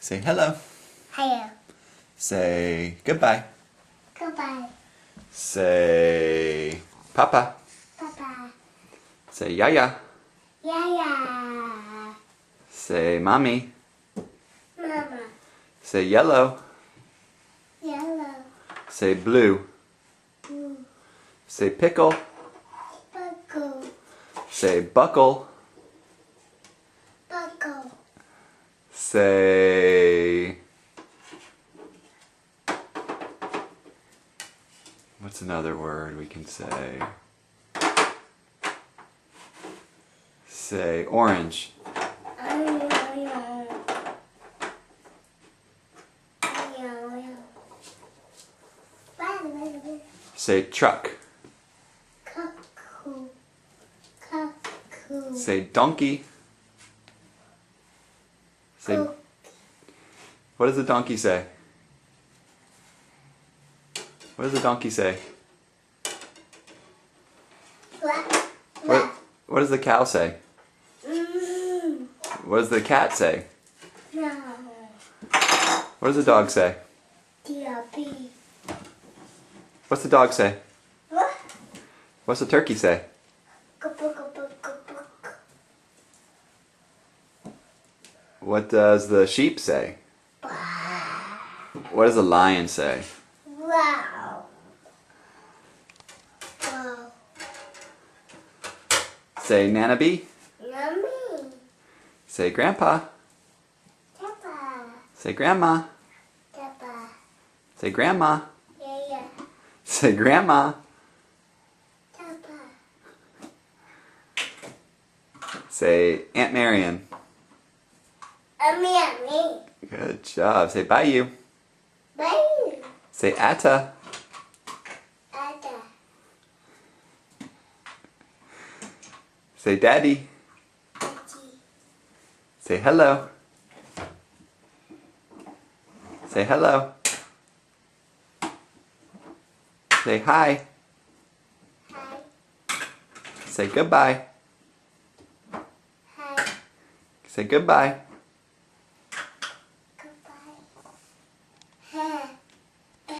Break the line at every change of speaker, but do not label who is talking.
Say hello.
Hello.
Say goodbye.
Goodbye.
Say papa.
Papa.
Say yaya.
Yaya.
Say mommy.
Mama.
Say yellow.
Yellow.
Say blue.
Blue.
Say pickle.
Buckle.
Say buckle.
Buckle.
Say... What's another word we can say? Say orange. Say truck.
Cuckoo. Cuckoo.
Say donkey. Say...
Cook.
What does the donkey say? What does the donkey say? What does the cow say? What does the cat say?
No.
What does the dog say?
DRB.
What's the dog say?
What?
What's the turkey say? What does the sheep say? What does the lion say?
Wow. Wow.
Say Nana Bee.
Yummy.
Say Grandpa.
Papa.
Say Grandma.
Papa.
Say Grandma.
Yeah.
Say Grandma.
Papa.
Say Aunt Marion.
Yummy.
Good job. Say Bayou.
Bye.
Say Atta.
Ada.
Say Daddy.
Auntie.
Say hello. Say hello. Say hi.
Hi.
Say goodbye.
Hi.
Say goodbye.